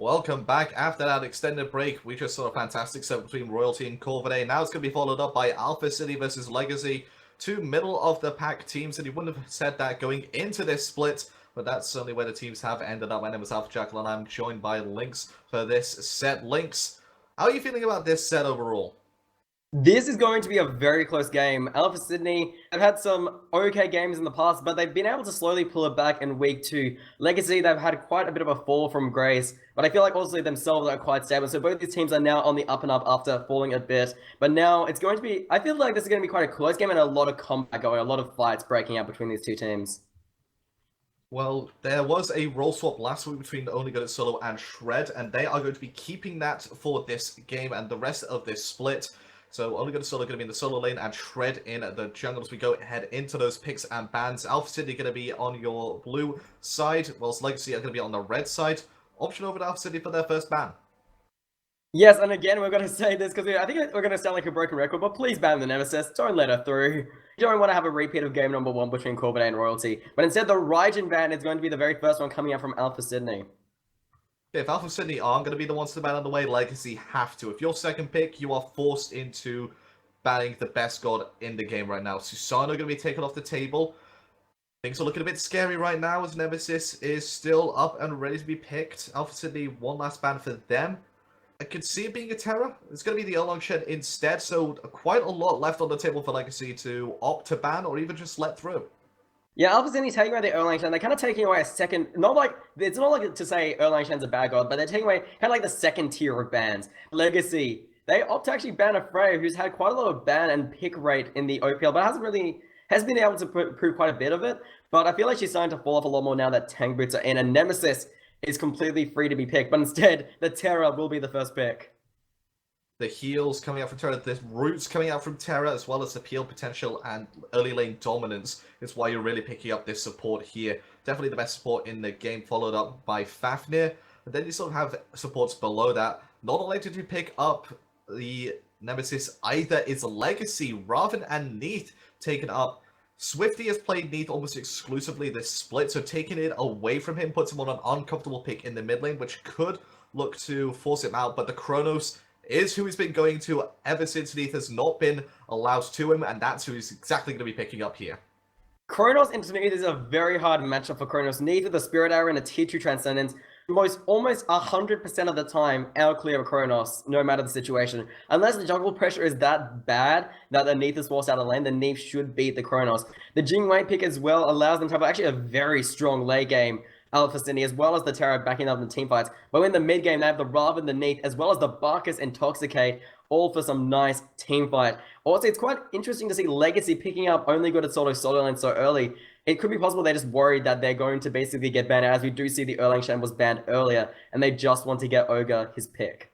Welcome back. After that extended break, we just saw a fantastic set between Royalty and Corvidae. Now it's going to be followed up by Alpha City versus Legacy, two middle-of-the-pack teams, and you wouldn't have said that going into this split, but that's certainly where the teams have ended up. My name is Alpha Jackal, and I'm joined by Lynx for this set. Lynx, how are you feeling about this set overall? This is going to be a very close game. Alpha Sydney have had some okay games in the past, but they've been able to slowly pull it back in week 2. Legacy, they've had quite a bit of a fall from grace, but I feel like also themselves are quite stable. So both these teams are now on the up and up after falling a bit. But now it's going to be, I feel like this is going to be quite a close game and a lot of combat going, a lot of fights breaking out between these two teams. Well, there was a role swap last week between Only Good at Solo and Shred, and they are going to be keeping that for this game and the rest of this split. So Only Good at Solo going to be in the solo lane and Shred in the jungle as we go ahead into those picks and bans. Alpha City going to be on your blue side, whilst Legacy are going to be on the red side. Option over to Alpha City for their first ban. Yes, and again, we're going to say this because I think we're going to sound like a broken record, but please ban the Nemesis. Don't let her through. You don't want to have a repeat of game number 1 between Corvidae and Royalty. But instead, the Raijin ban is going to be the very first one coming out from Alpha Sydney. If Alpha Sydney aren't going to be the ones to ban on the way, Legacy have to. If you're second pick, you are forced into banning the best god in the game right now. Susano going to be taken off the table. Things are looking a bit scary right now as Nemesis is still up and ready to be picked. Alpha Sydney, one last ban for them. I could see it being a Terra. It's going to be the Erlang Shed instead, so quite a lot left on the table for Legacy to opt to ban or even just let through. Yeah, Alpha Sydney taking away the Erlang Shen. They're kind of taking away a second, it's not like to say Erlang Shen's a bad god, but they're taking away kind of like the second tier of bans. Legacy, they opt to actually ban a Freya, who's had quite a lot of ban and pick rate in the OPL, but has been able to prove quite a bit of it. But I feel like she's starting to fall off a lot more now that Tank Boots are in, and Nemesis is completely free to be picked, but instead, the Terra will be the first pick. The heals coming out from Terra, the roots coming out from Terra, as well as the peel potential and early lane dominance is why you're really picking up this support here. Definitely the best support in the game, followed up by Fafnir. And then you sort of have supports below that. Not only did you pick up the Nemesis, either is Legacy, Raven and Neath taken up. Swifty has played Neath almost exclusively this split, so taking it away from him puts him on an uncomfortable pick in the mid lane, which could look to force him out, but the Chronos is who he's been going to ever since Neath has not been allowed to him, and that's who he's exactly going to be picking up here. Kronos into Neath is a very hard matchup for Kronos. Neath with a Spirit Arrow and a Tier 2 Transcendence, almost 100% of the time out clear of Kronos, no matter the situation. Unless the jungle pressure is that bad that the Neath is forced out of lane, the Neath should beat the Kronos. The Jingwei pick as well allows them to have actually a very strong late game Alpha City, as well as the Terra backing up in the team fights. But in the mid game, they have the Raven, the Neath, as well as the Barkus Intoxicate, all for some nice team fight. Also, it's quite interesting to see Legacy picking up Only Good at solo lane so early. It could be possible they're just worried that they're going to basically get banned, as we do see the Erlang Shen was banned earlier, and they just want to get Ogre his pick.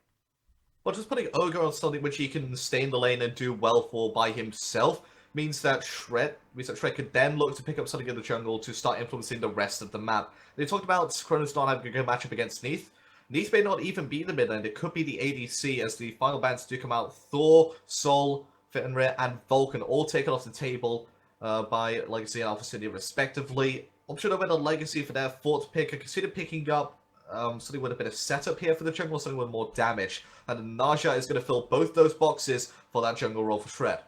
Well, just putting Ogre on something which he can stay in the lane and do well for by himself means that Shred could then look to pick up something in the jungle to start influencing the rest of the map. They talked about Kronos not having a good matchup against Neath. Neath may not even be the mid lane, it could be the ADC as the final bans do come out. Thor, Sol, Fenrir, and Vulcan all taken off the table by Legacy and Alpha City respectively. Option over to Legacy for their fourth pick. I consider picking up something with a bit of setup here for the jungle, something with more damage. And Naja is going to fill both those boxes for that jungle role for Shred.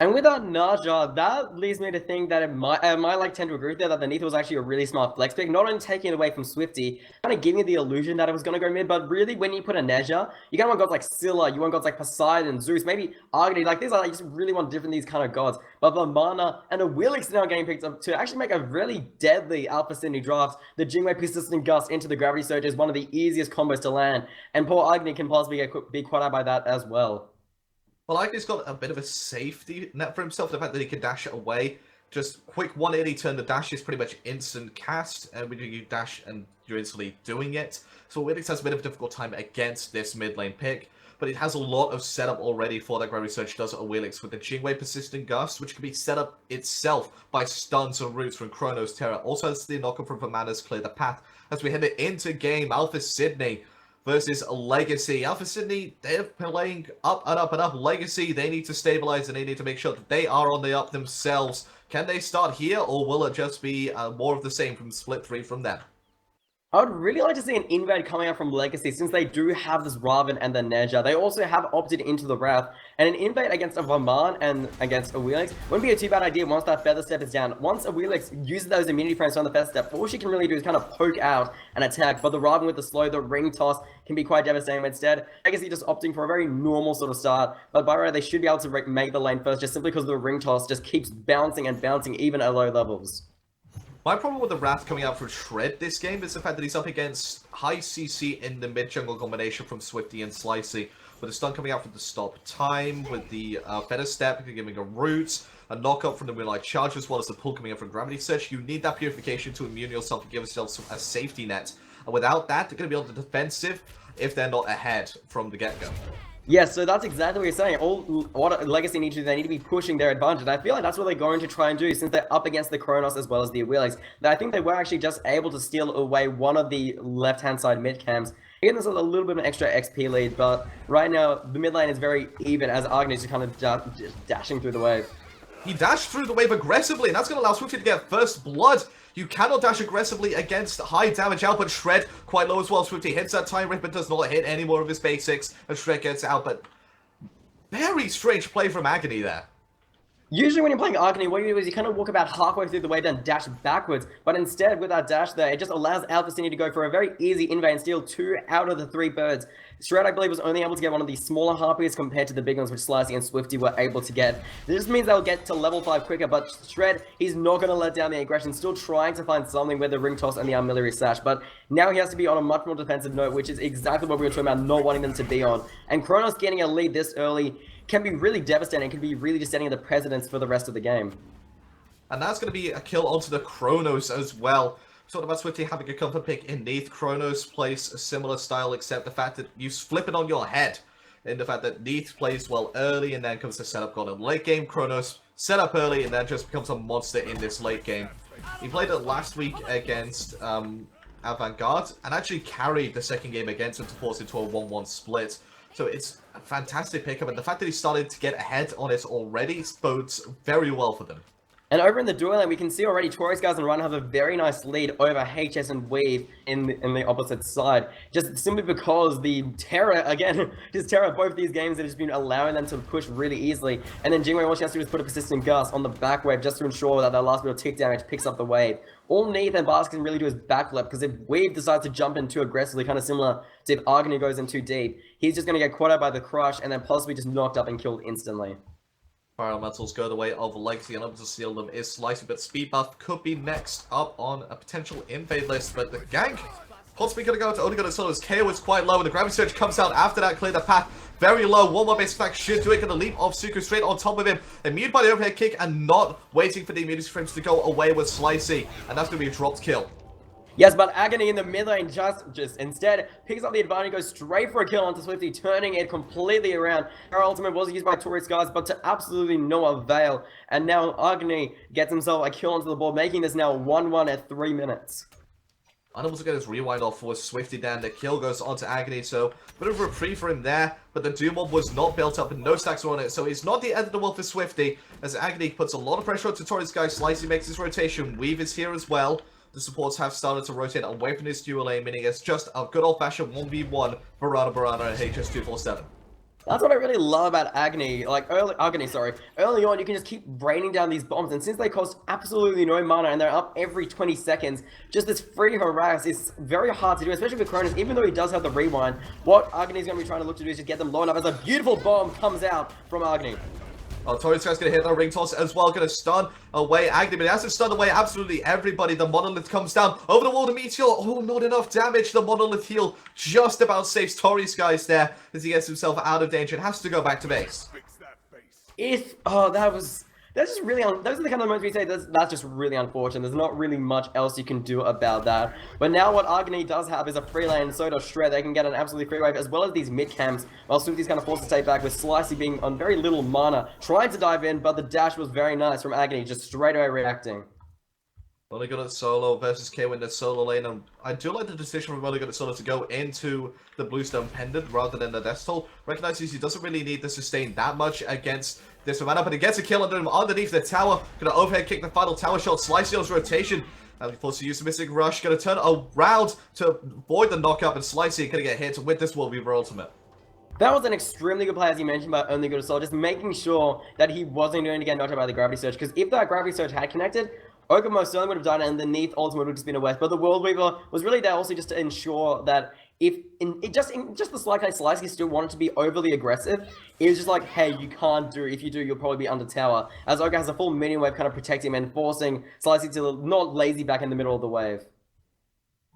And without Naja, that leads me to think that I might tend to agree with that the Neath was actually a really smart flex pick, not only taking it away from Swifty, kind of giving you the illusion that it was going to go mid, but really when you put a Naja, you kind of want gods like Scylla, you want gods like Poseidon, Zeus, maybe Argony, like these are, you just really want different these kind of gods. But the Mana and the Willix now getting picked up to actually make a really deadly Alpha Sydney draft. The Jingwei Persistent Gust into the Gravity Surge is one of the easiest combos to land, and poor Argony can possibly be caught out by that as well. Well, Agni's got a bit of a safety net for himself, the fact that he can dash it away. Just quick 180 turn, the dash is pretty much instant cast, and when you dash and you're instantly doing it. So Willix has a bit of a difficult time against this mid lane pick, but it has a lot of setup already for that Gravity Surge does at Willix with the Jingwei Persistent Gust, which can be set up itself by stuns and roots from Chronos Terra. Also has the knock-on from Mana's clear the path as we head into game. Alpha Sydney versus Legacy. Alpha Sydney, they're playing up and up and up. Legacy, they need to stabilize and they need to make sure that they are on the up themselves. Can they start here, or will it just be more of the same from split 3 from them? I would really like to see an invade coming out from Legacy, since they do have this Raven and the Neja. They also have opted into the Wrath, and an invade against a Vaman and against a Wheelix wouldn't be a too bad idea once that Feather Step is down. Once a Wheelix uses those immunity frames on the Feather Step, all she can really do is kind of poke out and attack, but the Raven with the slow, the ring toss, can be quite devastating. Instead, Legacy just opting for a very normal sort of start, but by right, they should be able to make the lane first, just simply because the ring toss just keeps bouncing and bouncing even at low levels. My problem with the Wrath coming out for Shred this game is the fact that he's up against high CC in the mid-jungle combination from Swifty and Slicey, with the stun coming out from the stop time, with the Feather Step giving a root, a knockup from the Moonlight Charge, as well as the pull coming in from Gravity Surge. You need that purification to immune yourself and give yourself a safety net. And without that, they're going to be on the defensive if they're not ahead from the get-go. Yeah, so that's exactly what you're saying. What Legacy need to do, they need to be pushing their advantage. And I feel like that's what they're going to try and do, since they're up against the Kronos as well as the Wheelix. I think they were actually just able to steal away one of the left-hand side mid-camps. Again, there's a little bit of an extra XP lead, but right now, the mid lane is very even as Agni is just kind of just dashing through the wave. He dashed through the wave aggressively, and that's going to allow Swifty to get first blood. You cannot dash aggressively against high damage output. Shred quite low as well. Swifty hits that time rip, but does not hit any more of his basics, and Shred gets out, but very strange play from Agony there. Usually when you're playing Agni, what you do is you kind of walk about halfway through the wave and dash backwards, but instead with that dash there, it just allows Alpha Cine to go for a very easy invade and steal 2 out of the 3 birds. Shred, I believe, was only able to get one of these smaller harpies compared to the big ones which Slicey and Swifty were able to get. This just means they'll get to level 5 quicker, but Shred, he's not going to let down the aggression, still trying to find something with the ring toss and the armillary sash, but now he has to be on a much more defensive note, which is exactly what we were talking about not wanting them to be on. And Kronos getting a lead this early can be really devastating, can be really just setting the precedence for the rest of the game. And that's going to be a kill onto the Kronos as well. Talking about Swifty having a comfort pick in Neath. Kronos plays a similar style, except the fact that you flip it on your head. In the fact that Neath plays well early and then comes to setup god in late game. Kronos set up early and then just becomes a monster in this late game. He played it last week against Avant-Garde and actually carried the second game against him to force it to a 1-1 split. So it's a fantastic pickup, and the fact that he started to get ahead on it already bodes very well for them. And over in the dual lane, we can see already Tori Skies and Run have a very nice lead over HS and Weave in the opposite side. Just simply because the Terror, again, just Terror, both these games have just been allowing them to push really easily. And then Jingwei, all she has to do is put a persistent gust on the back wave just to ensure that last bit of tick damage picks up the wave. All Neath and Bask can really do is backlap, because if Weave decides to jump in too aggressively, kind of similar to if Agony goes in too deep, he's just going to get caught out by the crush and then possibly just knocked up and killed instantly. Fire Elementals go the way of Legacy, and up to steal them is Slicey, but Speed Buff could be next up on a potential invade list, but the gank possibly going to go to only going to solo as KO is quite low, and the Gravity Surge comes out after that, clear the path very low. One more basic attack should do it, going to leap off Suku straight on top of him, immune by the overhead kick, and not waiting for the immunity frames to go away with Slicey, and that's going to be a dropped kill. Yes, but Agony in the mid lane just instead picks up the advantage, goes straight for a kill onto Swifty, turning it completely around. Her ultimate was used by Tori Skies, but to absolutely no avail. And now Agony gets himself a kill onto the board, making this now 1-1 at 3 minutes. Unable to get his rewind off for Swifty down. The kill goes onto Agony, so a bit of a reprieve for him there, but the Doom Mob was not built up and no stacks were on it, so it's not the end of the world for Swifty, as Agony puts a lot of pressure onto Tori Skies. Slicey makes his rotation, Weave is here as well. The supports have started to rotate away from this dual lane, meaning it's just a good old-fashioned 1v1 Barana and HS247. That's what I really love about Agony. Early on, you can just keep raining down these bombs, and since they cost absolutely no mana and they're up every 20 seconds, just this free harass is very hard to do, especially with Cronus. Even though he does have the rewind, what Agony's going to be trying to look to do is just get them low enough as a beautiful bomb comes out from Agony. Tori Skies going to hit that ring toss as well, going to stun away Agony, but he has to stun away absolutely everybody. The Monolith comes down over the wall, the Meteor, oh, not enough damage. The Monolith heal just about saves Tori Skies there as he gets himself out of danger and has to go back to base. That's just really, those are the kind of moments we say, that's just really unfortunate. There's not really much else you can do about that. But now what Agony does have is a free lane, and so does Shred. They can get an absolutely free wave, as well as these mid camps, while Swifty's kind of forced to stay back, with Slicey being on very little mana, trying to dive in, but the dash was very nice from Agony, just straight away reacting. Only good at solo versus KO in the solo lane, and I do like the decision from only good at solo to go into the Bluestone Pendant rather than the Death Toll. Recognizes he doesn't really need to sustain that much against this Savannah, but he gets a kill under him underneath the tower. Gonna overhead kick the final tower shot. Slicey's rotation And forced to use the Mystic Rush. Gonna turn around to avoid the knockup, and Slicey gonna get hit with this World Weaver ultimate. That was an extremely good play, as you mentioned, by Only Good Soul, just making sure that he wasn't going to get knocked out by the Gravity Surge, because if that Gravity Surge had connected, Ogre most certainly would have died, and the Neath ultimate would have just been a waste. But the World Weaver was really there also just to ensure that just the slight case Slicey still wanted to be overly aggressive, it was just like, hey, you can't do it. If you do, you'll probably be under tower. As Ogre has a full minion wave kind of protecting him and forcing Slicey to not lazy back in the middle of the wave.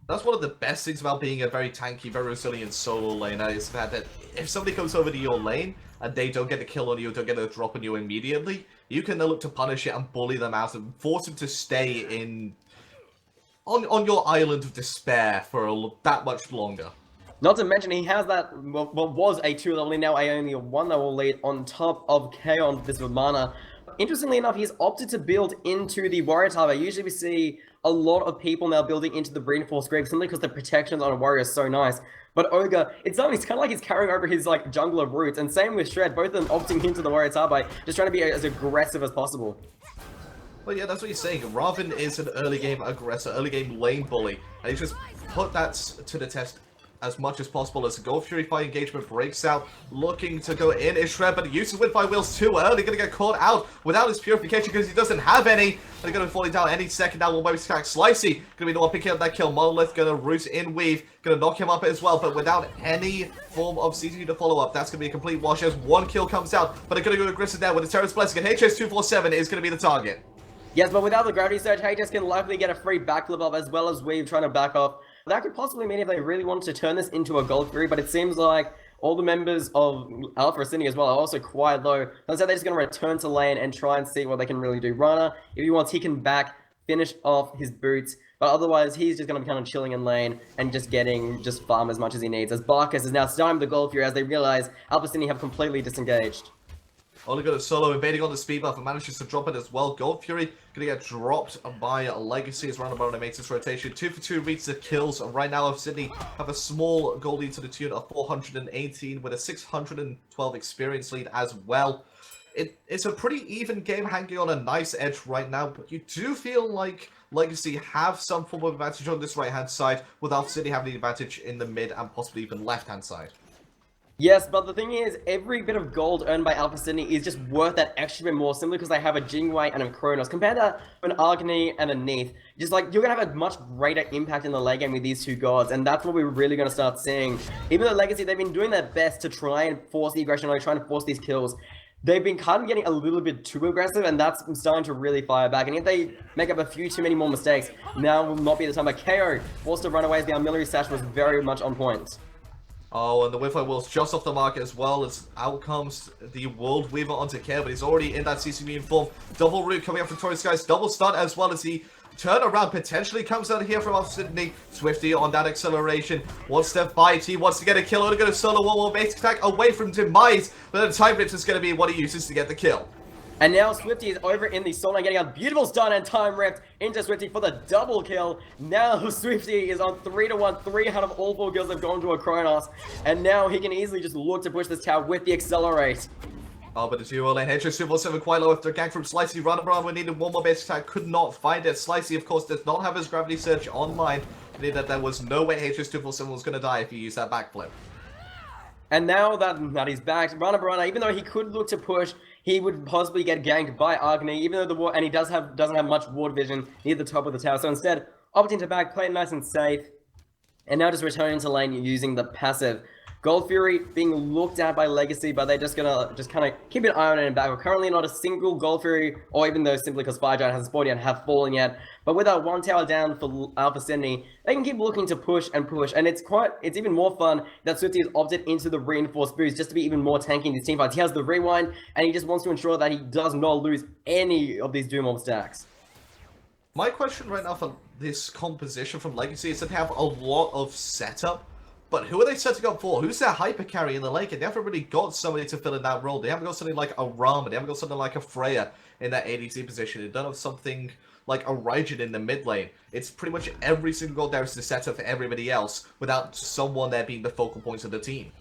That's one of the best things about being a very tanky, very resilient solo laner, is the fact that if somebody comes over to your lane and they don't get a kill on you, don't get a drop on you immediately, you can then look to punish it and bully them out and force them to stay on your island of despair for that much longer. Not to mention, he has that, what was a 2-level lead, now only a 1-level lead on top of Kaon, this with mana. Interestingly enough, he's opted to build into the Warrior Tower. Usually we see a lot of people now building into the Reinforced Grave simply because the protections on a warrior is so nice. But Ogre, it's kind of like he's carrying over his jungler roots, and same with Shred, both of them opting into the Warrior Tower by just trying to be as aggressive as possible. Well, yeah, that's what he's saying. Ravin is an early game aggressor, early game lane bully, and he just put that to the test as much as possible as the Gold Fury Fire engagement breaks out, looking to go in is Shred, but uses Windfire Wheels too early, gonna get caught out without his purification because he doesn't have any. They're gonna be falling down any second now. One way attack. Slicey gonna be the one picking up that kill. Monolith gonna root in Weave, gonna knock him up as well, but without any form of CC to follow up, that's gonna be a complete wash as one kill comes out. But they're gonna go aggressive there with the Terror's Blessing, and HS247 is gonna be the target. Yes, but without the Gravity Surge, HS can likely get a free backflip up as well as Weave trying to back off. That could possibly mean if they really wanted to turn this into a Gold Fury, but it seems like all the members of Alpha Ascending as well are also quite low. So they're just going to return to lane and try and see what they can really do. Rana, if he wants, he can back, finish off his boots, but otherwise he's just going to be kind of chilling in lane and just farm as much as he needs. As Barkus is now starting the Gold Fury as they realize Alpha Ascending have completely disengaged. Only got a solo invading on the speed buff and manages to drop it as well. Gold Fury gonna get dropped by Legacy as Roundabout makes this rotation. 2 for 2 reads the kills. Right now, Sydney have a small goal lead to the tune of 418 with a 612 experience lead as well. It's a pretty even game hanging on a nice edge right now, but you do feel like Legacy have some form of advantage on this right-hand side, without Sydney having the advantage in the mid and possibly even left-hand side. Yes, but the thing is, every bit of gold earned by Alpha Sydney is just worth that extra bit more simply because they have a Jingwei and a Kronos. Compared to an Agni and a Neath, just you're going to have a much greater impact in the late game with these two gods, and that's what we're really going to start seeing. Even though Legacy, they've been doing their best to try and force the aggression, trying to force these kills, they've been kind of getting a little bit too aggressive, and that's starting to really fire back. And if they make up a few too many more mistakes, now will not be the time. But KO forced to run away as the Armillary Sash was very much on point. Oh, and the Windfire Wheel's just off the market as well, as out comes the World Weaver onto care, but he's already in that CC form. Double root coming up from Torrey Skies, double stun as well as the turnaround potentially comes out here from Sydney. Swifty on that acceleration, one step bite, he wants to get a kill, only going to solo one more basic attack away from Demise, but the time blitz is going to be what he uses to get the kill. And now Swifty is over in the solo, getting a beautiful stun and time ripped into Swifty for the double kill. Now Swifty is on 3-1, 3 out of all 4 kills have gone to a Kronos. And now he can easily just look to push this tower with the accelerate. Oh, but the duo lane, HS247 quite low after a gang from Slicey. Runabout, we needed one more basic attack, could not find it. Slicey, of course, does not have his Gravity Surge online, meaning that there was no way HS247 was going to die if he used that backflip. And now that he's back, Rana, even though he could look to push, he would possibly get ganked by Agni, even though and he doesn't have much ward vision near the top of the tower. So instead, opting to back, play it nice and safe, and now just returning to lane using the passive. Gold Fury being looked at by Legacy, but they're just gonna kind of keep an eye on it in back. We're currently not a single Gold Fury, or even though simply because Fire Giant hasn't spawned yet, have fallen yet. But with that one tower down for Alpha Sydney, they can keep looking to push and push. And it's even more fun that Swifty has opted into the Reinforced Boost just to be even more tanky in these teamfights. He has the Rewind, and he just wants to ensure that he does not lose any of these Doom Orb stacks. My question right now for this composition from Legacy is that they have a lot of setup. But who are they setting up for? Who's their hyper carry in the lane? They haven't really got somebody to fill in that role. They haven't got something like a Rama. They haven't got something like a Freya in that ADC position. They don't have something like a Raijin in the mid lane. It's pretty much every single goal there is the setup for everybody else without someone there being the focal points of the team.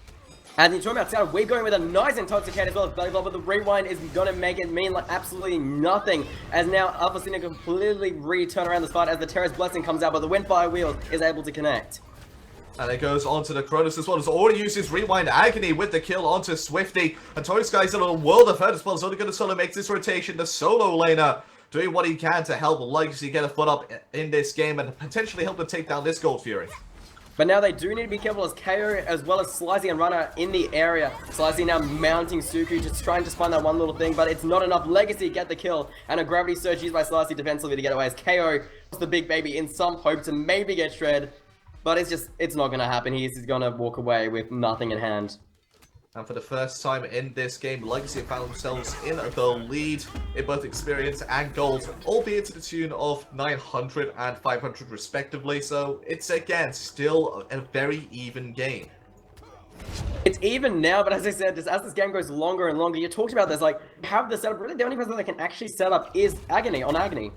And the Torment outside, we're going with a nice Intoxicate as well as Belly Blow, but the rewind is going to make it mean like absolutely nothing. As now Alpha Cine completely turn around the fight as the Terra's Blessing comes out, but the Windfire Wheel is able to connect. And it goes onto the Cronus as well. Has already used his Rewind Agony with the kill onto Swifty. And Tori Sky's in a world of hurt as well. He's only going to solo make this rotation. The solo laner doing what he can to help Legacy get a foot up in this game and potentially help them take down this Gold Fury. But now they do need to be careful as KO as well as Slicey and Runner in the area. Slicey now mounting Suku, just trying to find that one little thing, but it's not enough. Legacy get the kill, and a Gravity Surge used by Slicey defensively to get away as KO was the big baby in some hope to maybe get Shred. But it's not going to happen. He's going to walk away with nothing in hand. And for the first time in this game, Legacy found themselves in the lead in both experience and gold, albeit to the tune of 900 and 500 respectively. So it's, again, still a very even game. It's even now, but as I said, just as this game goes longer and longer, you talked about this, like, have the setup. Really, the only person that can actually set up is Agony on Agony.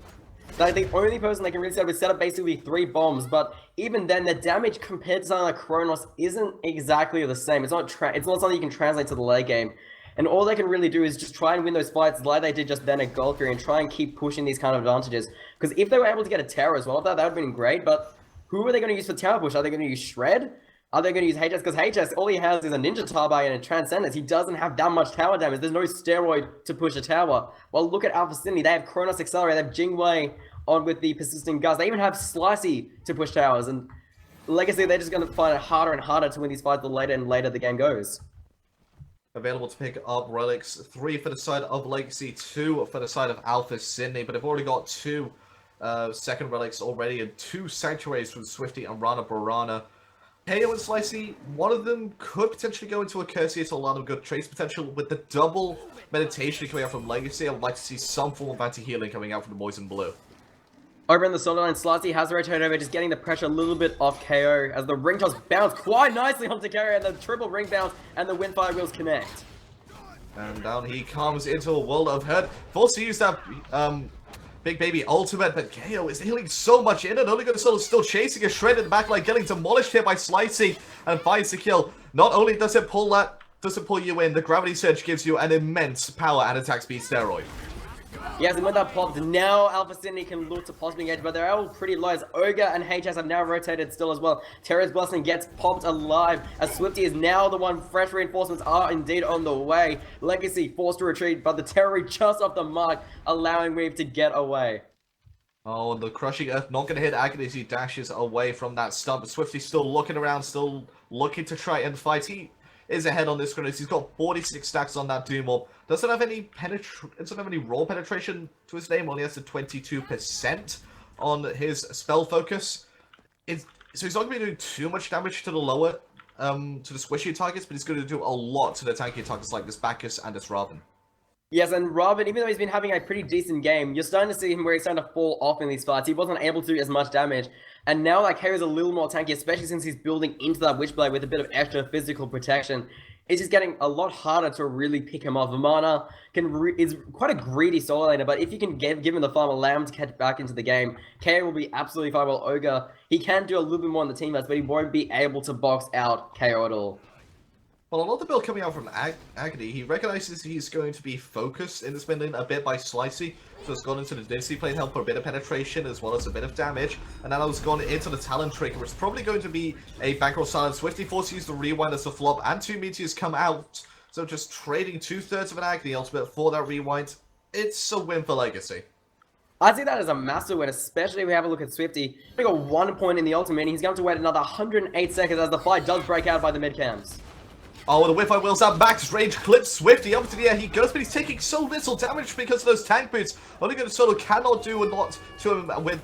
Like, the only person that can really set up basically 3 bombs, but even then, the damage compared to something like Kronos isn't exactly the same. It's not something you can translate to the late game. And all they can really do is just try and win those fights like they did just then at Gold Fury and try and keep pushing these kind of advantages. Because if they were able to get a tower as well, that would have been great, but who are they going to use for tower push? Are they going to use Shred? Are they going to use HS? Because HS, all he has is a Ninja Tarbai and a Transcendence. He doesn't have that much tower damage. There's no steroid to push a tower. Well, look at Alpha City. They have Kronos Accelerator. They have Jingwei on with the Persistent Gust. They even have Slicey to push towers. And Legacy, they're just going to find it harder and harder to win these fights the later and later the game goes. Available to pick up relics, 3 for the side of Legacy, 2 for the side of Alpha Sydney. But they've already got 2 second relics already and 2 sanctuaries from Swifty and Rana Barana. KO and Slicey, one of them could potentially go into a Curseus, a lot of good trace potential. With the double meditation coming out from Legacy, I would like to see some form of anti-healing coming out from the boys in blue. Over in the solo line, Slicey has the rotate over, just getting the pressure a little bit off KO as the ring toss bounce quite nicely onto KO and the triple ring bounce and the Windfire Wheels connect. And down he comes into a world of hurt. Forced to use that Big Baby ultimate, but KO is healing so much in it. Only going to solo still chasing a Shred in the back line, getting demolished here by Slicey and finds the kill. Not only does it pull you in, the Gravity Surge gives you an immense power and attack speed steroid. Yes, and when that popped, now Alpha Sydney can look to possibly engage, but they're all pretty low as Ogre and HS have now rotated still as well. Terra's Blessing gets popped alive as Swifty is now the one. Fresh reinforcements are indeed on the way. Legacy forced to retreat, but the Terror just off the mark, allowing Weave to get away. Oh, and the Crushing Earth not going to hit Agony as he dashes away from that stun, but Swifty's still looking around, still looking to try and fight. He is ahead on this Cronus. He's got 46 stacks on that Doom Orb. Doesn't have any raw penetration to his name. Only has the 22% on his spell focus. So he's not going to be doing too much damage to the lower, to the squishy targets, but he's going to do a lot to the tanky targets like this Bacchus and this Raven. Yes, and Robin, even though he's been having a pretty decent game, you're starting to see him where he's starting to fall off in these fights. He wasn't able to do as much damage. And now like KO's a little more tanky, especially since he's building into that Witchblade with a bit of extra physical protection. It's just getting a lot harder to really pick him off. Vamana is quite a greedy solo laner, but if you can give him the farm, allow him to catch back into the game, KO will be absolutely fine. While Ogre, he can do a little bit more on the team base, but he won't be able to box out KO at all. Well, a lot of the build coming out from Agony, he recognizes he's going to be focused in this mid lane a bit by Slicey, so it's gone into the Dynasty Plate help for a bit of penetration as well as a bit of damage, and now it's gone into the Talon Trigger, which is probably going to be a bankroll silence. Swifty forced to use the Rewind as the flop, and 2 Meteors come out, so just trading 2/3 of an Agony ultimate for that Rewind. It's a win for Legacy. I see that as a massive win, especially if we have a look at Swifty. He got 1 point in the ultimate, and he's going to wait another 108 seconds as the fight does break out by the mid camps. Oh, the Wi-Fi wheels out. Max range clips Swifty up to the air. He goes, but he's taking so little damage because of those tank boots. Only going to solo cannot do a lot to him with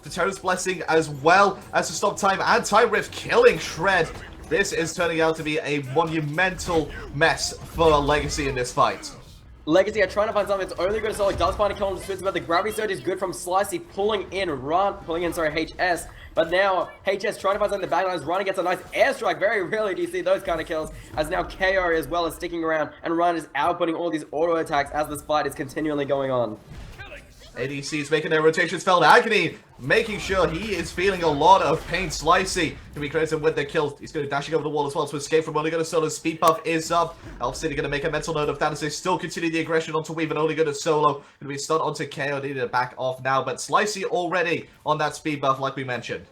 the Terra's Blessing as well as to stop time and Time Rift killing Shred. This is turning out to be a monumental mess for Legacy in this fight. Legacy are trying to find something. It's only good to solo. Does find a kill on the Swifty, but the Gravity Surge is good from Slicey pulling in HS. But now, HS trying to find something in the back lines. Rana gets a nice airstrike. Very rarely do you see those kind of kills. As now KO as well is sticking around. And Rana is outputting all these auto attacks as this fight is continually going on. ADC's making their rotations felt. Agony making sure he is feeling a lot of pain. Slicey can be credited with the kill. He's going to dashing over the wall as well to escape from only going to solo. Speed buff is up. Elf City going to make a mental note of that as they still continue the aggression onto Weave and only going to solo. Going to be stunned onto KO. They need to back off now, but Slicey already on that speed buff like we mentioned.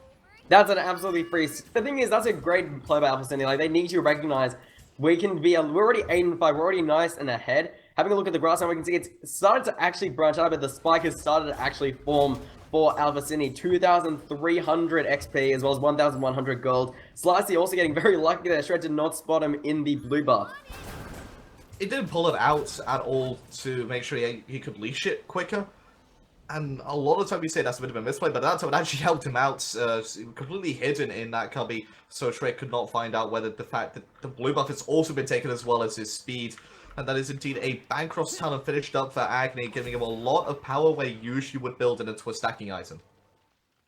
That's an absolutely free. The thing is, that's a great play by Alpha City. Like, they need to recognize we're already 8-5. We're already nice and ahead. Having a look at the grass now, we can see it's started to actually branch out, but the spike has started to actually form for Alpha City. 2,300 XP as well as 1,100 gold. Slicey also getting very lucky that Shred did not spot him in the blue buff. It didn't pull it out at all to make sure he could leash it quicker. And a lot of the time we say that's a bit of a misplay, but that time it actually helped him out. Completely hidden in that cubby, so Shrek could not find out whether the fact that the blue buff has also been taken as well as his speed. And that is indeed a Bancroft's Talon finished up for Agni, giving him a lot of power where you usually would build it into a stacking item.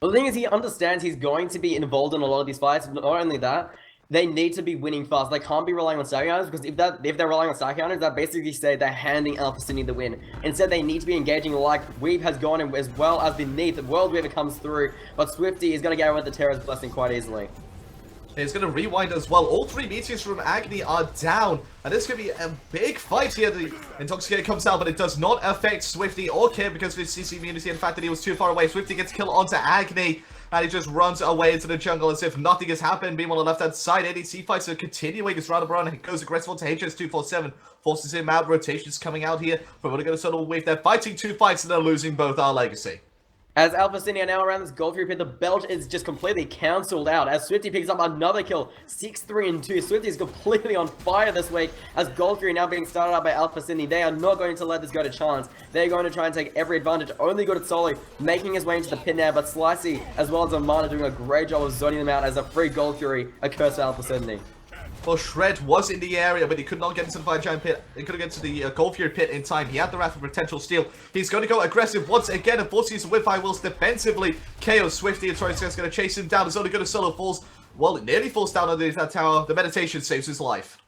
Well, the thing is, he understands he's going to be involved in a lot of these fights. Not only that, they need to be winning fast. They can't be relying on stacking items, because if they're relying on stacking items, that basically say they're handing Alpha City the win. Instead, they need to be engaging like Weave has gone in, as well as the Neath. The World Weaver comes through, but Swifty is going to get away with the Terra's Blessing quite easily. He's going to rewind as well. All three meteors from Agni are down. And this could be a big fight here. The Intoxicator comes out, but it does not affect Swifty or Kim because of his CC immunity and the fact that he was too far away. Swifty gets killed onto Agni. And he just runs away into the jungle as if nothing has happened. Being on the left-hand side, ADC fights are continuing. His round of run goes aggressive onto HS247. Forces him out. Rotations coming out here. But we're going to solo wave. They're fighting two fights and they're losing both our legacy. As Alpha City are now around this gold pit, the belt is just completely cancelled out. As Swifty picks up another kill, 6-3-2. Swifty is completely on fire this week. As Gold Fury now being started out by Alpha City, they are not going to let this go to chance. They're going to try and take every advantage. Only good at solo, making his way into the pit now. But Slicey, as well as Amana, doing a great job of zoning them out as a free Gold Fury, a curse for Alpha City. Well, Shred was in the area, but he could not get into the Fire Giant pit. He couldn't get to the Gold Fury pit in time. He had the Wrath of Potential Steal. He's going to go aggressive once again and force use of Whip Fire whilst defensively KO Swifty. And Troy's going to chase him down. He's only going to solo falls. Well, it nearly falls down underneath that tower. The meditation saves his life.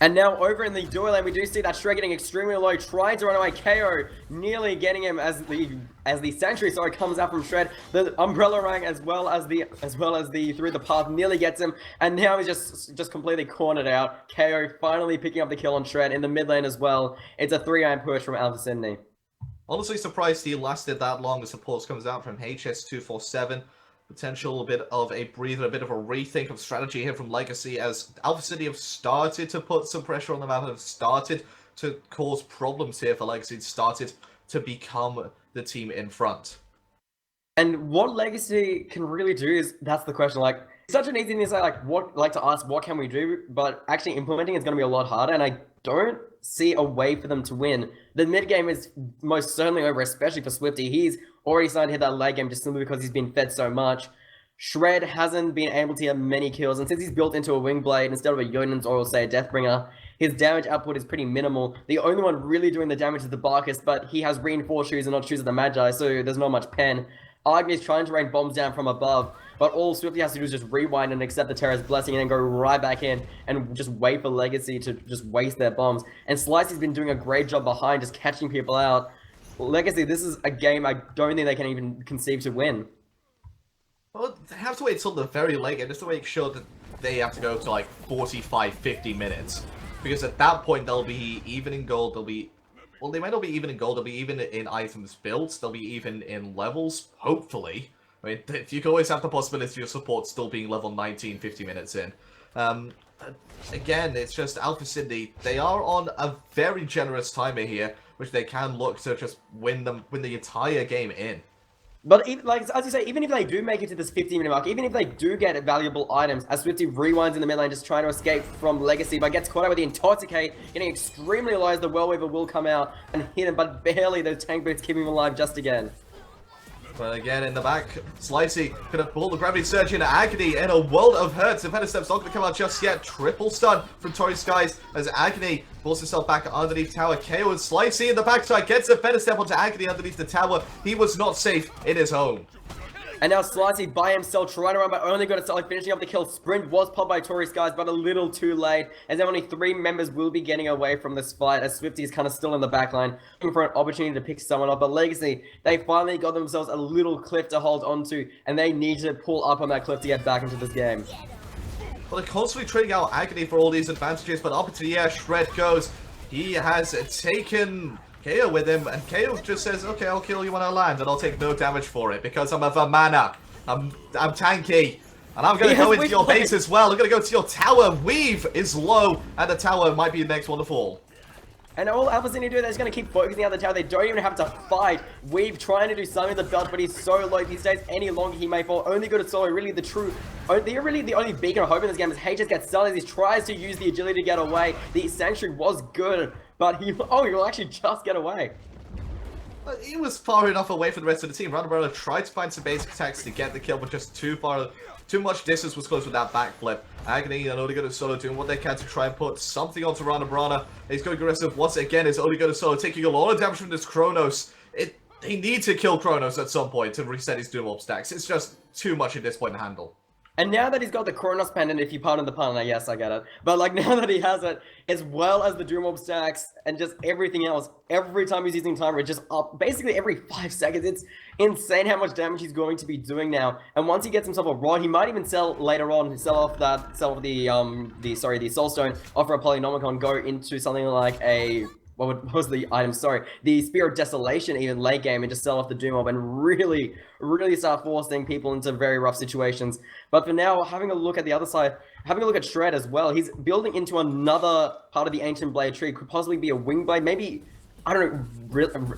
And now over in the duo lane, we do see that Shred getting extremely low, trying to run away. KO nearly getting him as the Sentry comes out from Shred. The Umbrella Rank as well as the through the path nearly gets him, and now he's just completely cornered out. KO finally picking up the kill on Shred in the mid lane as well. It's a 3-iron push from Alpha Sydney. Honestly surprised he lasted that long. The support comes out from HS247. Potential a bit of a breather, a bit of a rethink of strategy here from Legacy as Alpha City have started to put some pressure on the map and have started to cause problems here for Legacy. Started to become the team in front. And what Legacy can really do is, that's the question, like, it's such an easy thing to say, to ask what can we do, but actually implementing is going to be a lot harder, and I don't see a way for them to win. The mid game is most certainly over, especially for Swifty. He's already started to hit that late game just simply because he's been fed so much. Shred hasn't been able to get many kills, and since he's built into a Wing Blade instead of a Yonan's or say a Deathbringer, his damage output is pretty minimal. The only one really doing the damage is the Barkus, but he has reinforced shoes and not shoes of the Magi, so there's not much pen. Agni is trying to rain bombs down from above, but all Swifty has to do is just rewind and accept the Terra's Blessing and then go right back in and just wait for Legacy to just waste their bombs. And Slicey's been doing a great job behind, just catching people out. Legacy, this is a game I don't think they can even conceive to win. Well, they have to wait until the very late game just to make sure that they have to go to like 45, 50 minutes. Because at that point, they'll be even in gold, they'll be... Well, they might not be even in gold, they'll be even in items built, they'll be even in levels, hopefully. I mean, you can always have the possibility of your support still being level 19, 50 minutes in. Again, it's just Alpha Sydney, they are on a very generous timer here, which they can look to just win the entire game in. But as you say, even if they do make it to this 15-minute mark, even if they do get valuable items, as Swifty rewinds in the mid lane, just trying to escape from Legacy, but gets caught out with the Intoxicate, getting extremely low as the World Weaver will come out and hit him, but barely those tank boots keeping him alive just again. But again, in the back, Slicey gonna pull the Gravity Surge into Agony in a world of hurts. The Step's not gonna come out just yet. Triple stun from Tory Skies as Agony pulls himself back underneath tower. KO and Slicey in the backside gets a Step onto Agony underneath the tower. He was not safe in his home. And now Slicey by himself, trying to run, but only got to start finishing up the kill. Sprint was popped by Tory Skies, but a little too late, as only 3 members will be getting away from this fight, as Swifty is kind of still in the backline, looking for an opportunity to pick someone up. But Legacy, they finally got themselves a little cliff to hold onto, and they need to pull up on that cliff to get back into this game. Well, they're constantly trading out Agony for all these advantages, but up into the air, Shred goes. He has taken KO with him, and KO just says, okay, I'll kill you when I land, and I'll take no damage for it, because I'm a Vamana. I'm tanky. And I'm going to go into your base as well. I'm going to go to your tower. Weave is low, and the tower might be the next one to fall. And all Alpha City do, they're just going to keep focusing on the tower. They don't even have to fight. Weave trying to do something with the belt, but he's so low. If he stays any longer, he may fall. Only good at solo. Really the only beacon of hope in this game is HS gets stunned as he tries to use the agility to get away. The Sentry was good, but he will actually just get away. He was far enough away from the rest of the team. Ranabella tried to find some basic attacks to get the kill, but just too much distance was close with that backflip. Agony and Only Good Solo doing what they can to try and put something onto Ranabella. He's going aggressive once again. Is Only Good Solo taking a lot of damage from this Kronos. He needs to kill Kronos at some point to reset his Doom Orb stacks. It's just too much at this point to handle. And now that he's got the Kronos pendant, if you pardon the pun, yes, I get it. But like now that he has it, as well as the Doom Orb stacks and just everything else, every time he's using timer, it's just up basically every 5 seconds. It's insane how much damage he's going to be doing now. And once he gets himself a rod, he might even sell later on, sell off the Soulstone, offer a Polynomicon, go into something like a what was the item? Sorry, the Spear of Desolation, even late game, and just sell off the Doom Orb and really start forcing people into very rough situations. But for now, having a look at the other side, having a look at Shred as well, he's building into another part of the Ancient Blade tree. Could possibly be a Wing Blade, maybe, I don't know,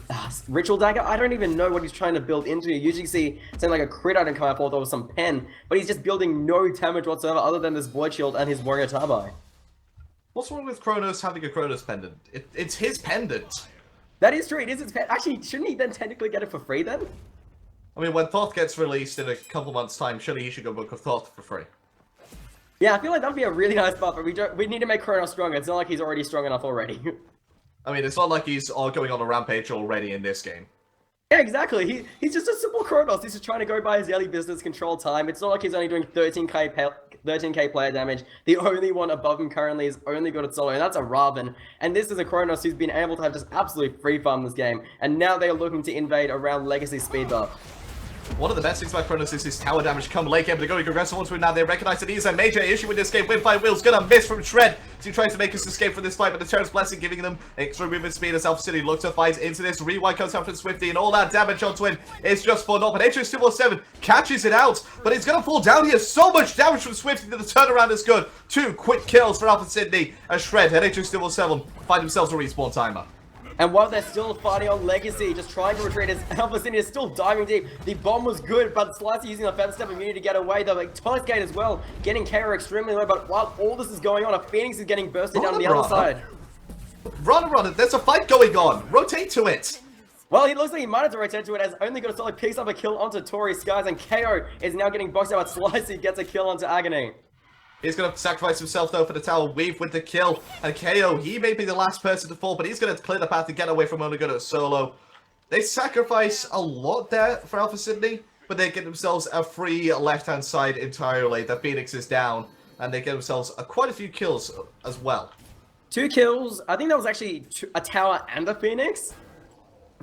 Ritual Dagger? I don't even know what he's trying to build into. You usually see something like a crit item come out or some pen, but he's just building no damage whatsoever other than this Void Shield and his Warrior Tabai. What's wrong with Kronos having a Kronos pendant? It's his pendant. That is true, it is his pendant. Actually, shouldn't he then technically get it for free then? I mean, when Thoth gets released in a couple months' time, surely he should go book a Thoth for free. Yeah, I feel like that'd be a really nice buff, but we need to make Kronos stronger. It's not like he's already strong enough already. I mean, it's not like he's all going on a rampage already in this game. Yeah, exactly. He's just a simple Kronos. He's just trying to go by his daily business, control time. It's not like he's only doing 13k player damage. The only one above him currently is only good at solo, and that's a Raven. And this is a Kronos who's been able to have just absolute free farm this game. And now they're looking to invade around Legacy speed buff. One of the best things about Kronos is his tower damage come late game, but they're going aggressive onto him now. They recognize that he's a major issue in this game. Windfire Will's gonna miss from Shred as he tries to make us escape from this fight, but the Terror's Blessing giving them extra movement speed as Alpha City looks to fight into this. Rewind comes out from Swifty, and all that damage onto him is just for naught. But HX207 catches it out, but he's gonna fall down here. So much damage from Swifty that the turnaround is good. 2 quick kills for Alpha Sydney as Shred and HX207 find themselves a respawn timer. And while they're still fighting on Legacy, just trying to retreat, as Alpha City is still diving deep. The bomb was good, but Slicey using the Feather Step immunity to get away. The Tonic Gate as well, getting KO extremely low. But while all this is going on, a Phoenix is getting bursted down on the other side. Run, there's a fight going on. Rotate to it. Well, he looks like he might have to rotate to it, as Only Good Solid picks up a kill onto Tory Skies, and KO is now getting boxed out, but Slicey gets a kill onto Agony. He's going to sacrifice himself, though, for the tower. Weave with the kill. And KO, he may be the last person to fall, but he's going to clear the path to get away from Only Good at solo. They sacrifice a lot there for Alpha Sydney, but they get themselves a free left-hand side entirely. The Phoenix is down, and they get themselves quite a few kills as well. 2 kills. I think that was actually a tower and a Phoenix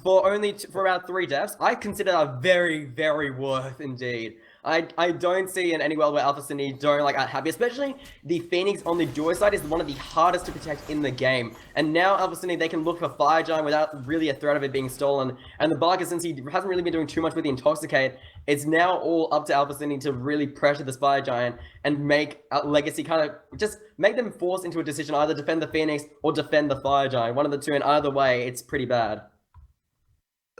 for around 3 deaths. I consider that very, very worth indeed. I don't see in any world where Alpha City don't like happy, especially the Phoenix on the duo side is one of the hardest to protect in the game. And now Alpha City, they can look for Fire Giant without really a threat of it being stolen. And the Barker, since he hasn't really been doing too much with the Intoxicate, it's now all up to Alpha City to really pressure this Fire Giant and make Legacy kind of just make them forced into a decision, either defend the Phoenix or defend the Fire Giant. One of the two, and either way, it's pretty bad.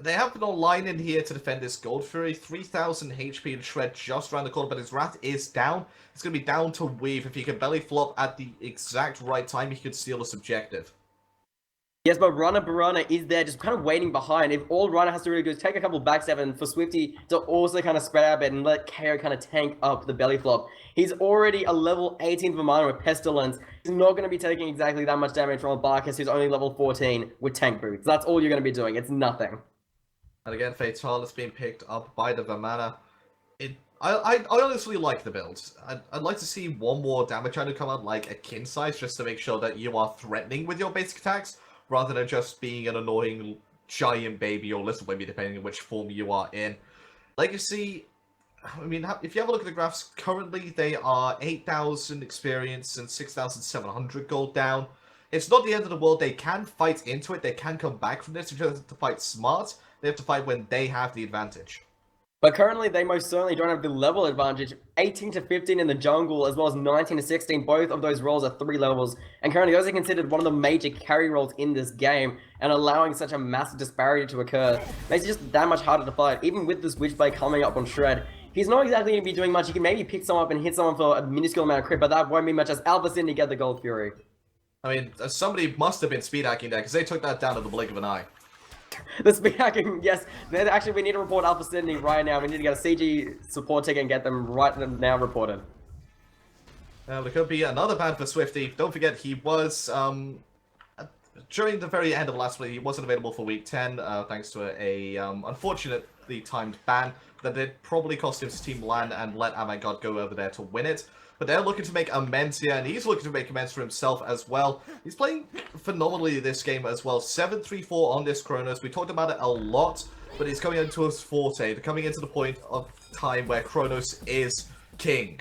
They have an online in here to defend this Gold Fury. 3,000 HP to Shred just around the corner, but his Wrath is down. It's going to be down to Weave. If he can belly flop at the exact right time, he could steal this objective. Yes, but Barana is there just kind of waiting behind. If all Runner has to really do is take a couple backstab and for Swifty to also kind of spread out a bit and let KO kind of tank up the belly flop. He's already a level 18 Vermana with Pestilence. He's not going to be taking exactly that much damage from a Barkas who's only level 14 with Tank Boots. That's all you're going to be doing. It's nothing. And again, Fatalis being picked up by the Vamana. I honestly like the build. I'd like to see one more damage item come out, like a kin size, just to make sure that you are threatening with your basic attacks, rather than just being an annoying giant baby or little baby, depending on which form you are in. Legacy, I mean, if you have a look at the graphs, currently they are 8,000 experience and 6,700 gold down. It's not the end of the world. They can fight into it. They can come back from this. They just have to fight smart. They have to fight when they have the advantage. But currently, they most certainly don't have the level advantage. 18 to 15 in the jungle, as well as 19 to 16. Both of those roles are 3 levels. And currently, those are considered one of the major carry roles in this game. And allowing such a massive disparity to occur makes it just that much harder to fight. Even with this Witchblade coming up on Shred, he's not exactly going to be doing much. He can maybe pick someone up and hit someone for a minuscule amount of crit, but that won't be much as Alpha Sydney get the Gold Fury. I mean, somebody must have been speed hacking there, because they took that down in the blink of an eye. The speed hacking, yes. Actually, we need to report Alpha Sydney right now. We need to get a CG support ticket and get them right now reported. There could be another ban for Swifty. Don't forget, he was, during the very end of last week, he wasn't available for week 10, thanks to a unfortunately timed ban that did probably cost his team LAN and let Avantgarde go over there to win it. But they're looking to make amends here, and he's looking to make amends for himself as well. He's playing phenomenally this game as well. 7-3-4 on this Kronos. We talked about it a lot, but it's coming into his forte. They're coming into the point of time where Kronos is king.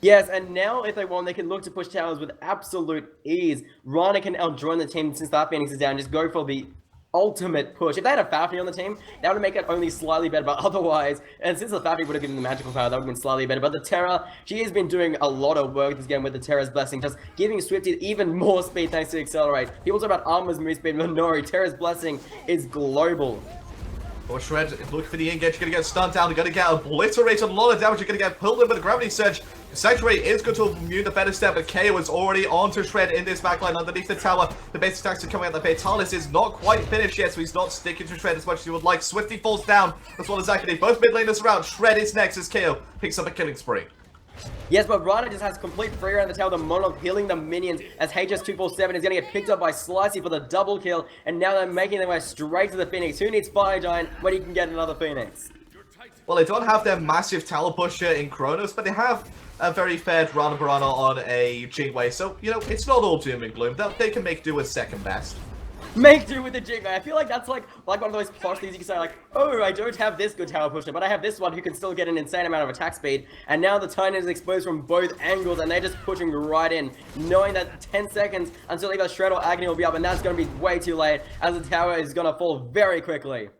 Yes, and now if they want, they can look to push towers with absolute ease. Rana can outjoin the team since that Phoenix is down, just go for the ultimate push. If they had a Fafnir on the team, that would make it only slightly better, but otherwise, and since the Fafnir would have given the magical power, that would have been slightly better. But the Terra, she has been doing a lot of work this game with the Terra's Blessing, just giving Swifty even more speed thanks to Accelerate. People talk about Armor's move speed, but no, Terra's Blessing is global. Or Shred, look for the engage, you're going to get stunned down, you're going to get obliterated, a lot of damage, you're going to get pulled in with a Gravity Surge. Sanctuary is going to immune the better step, but KO is already onto Shred in this backline underneath the tower. The base attacks are coming out. The Fatalis is not quite finished yet, so he's not sticking to Shred as much as he would like. Swifty falls down, as well as Akane. Both mid laners around. Shred is next as KO picks up a killing spree. Yes, but Rana just has complete free around the tail, the Monolith healing the minions as HS247 is going to get picked up by Slicey for the double kill, and now they're making their way straight to the Phoenix. Who needs Fire Giant when he can get another Phoenix? Well, they don't have their massive tower pusher in Kronos, but they have a very fair Rana Barana on a Jingwei, so, you know, it's not all doom and gloom. They can make do with second best. Make do with the Jigma. I feel like that's like one of those posh things you can say like, oh, I don't have this good tower pusher, but I have this one who can still get an insane amount of attack speed. And now the Titan is exposed from both angles, and they're just pushing right in, knowing that 10 seconds until either Shred or Agony will be up, and that's going to be way too late, as the tower is going to fall very quickly.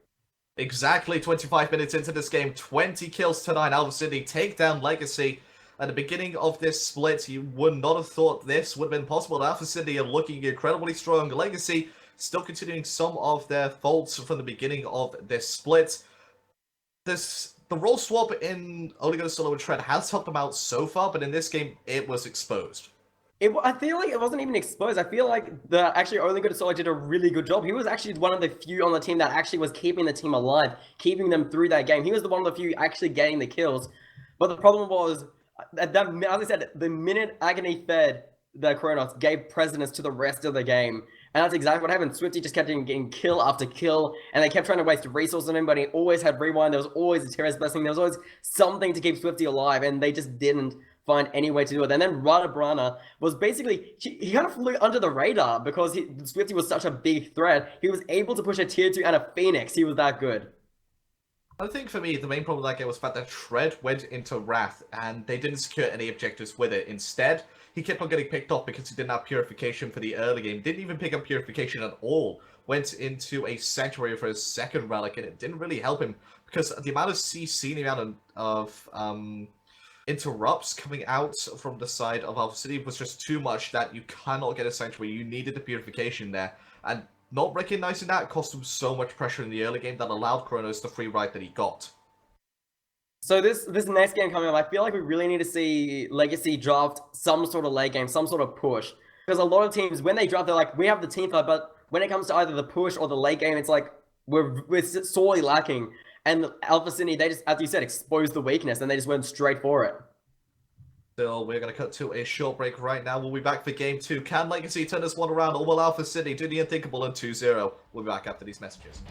Exactly 25 minutes into this game, 20 kills to 9. Alpha Sydney take down Legacy. At the beginning of this split, you would not have thought this would have been possible. Alpha Sydney are looking incredibly strong. Legacy still continuing some of their faults from the beginning of this split. The role swap in Oligo Solo and Shred has helped them out so far, but in this game, it was exposed. I feel like it wasn't even exposed. I feel like the actually Oligo Solo did a really good job. He was actually one of the few on the team that actually was keeping the team alive, keeping them through that game. He was the one of the few actually getting the kills. But the problem was, as I said, the minute Agony fed the Kronos gave precedence to the rest of the game. And that's exactly what happened. Swifty just kept getting kill after kill, and they kept trying to waste resources on him, but he always had rewind. There was always a Terra's Blessing. There was always something to keep Swifty alive, and they just didn't find any way to do it. And then Rana Brana was basically, he kind of flew under the radar because Swifty was such a big threat. He was able to push a tier 2 and a Phoenix. He was that good. I think for me, the main problem with that game was the fact that Shred went into Wrath, and they didn't secure any objectives with it. Instead, he kept on getting picked off because he didn't have Purification for the early game. Didn't even pick up Purification at all. Went into a Sanctuary for his second relic, and it didn't really help him because the amount of CC, the amount of interrupts coming out from the side of Alpha City was just too much that you cannot get a Sanctuary. You needed the Purification there, and not recognizing that cost him so much pressure in the early game that allowed Kronos the free ride that he got. So this next game coming up, I feel like we really need to see Legacy draft some sort of late game, some sort of push. Because a lot of teams, when they draft, they're like, we have the team fight, but when it comes to either the push or the late game, it's like, we're sorely lacking. And Alpha City, they just, as you said, exposed the weakness, and they just went straight for it. Still, we're going to cut to a short break right now. We'll be back for Game 2. Can Legacy turn this one around, or will Alpha City do the unthinkable in 2-0? We'll be back after these messages.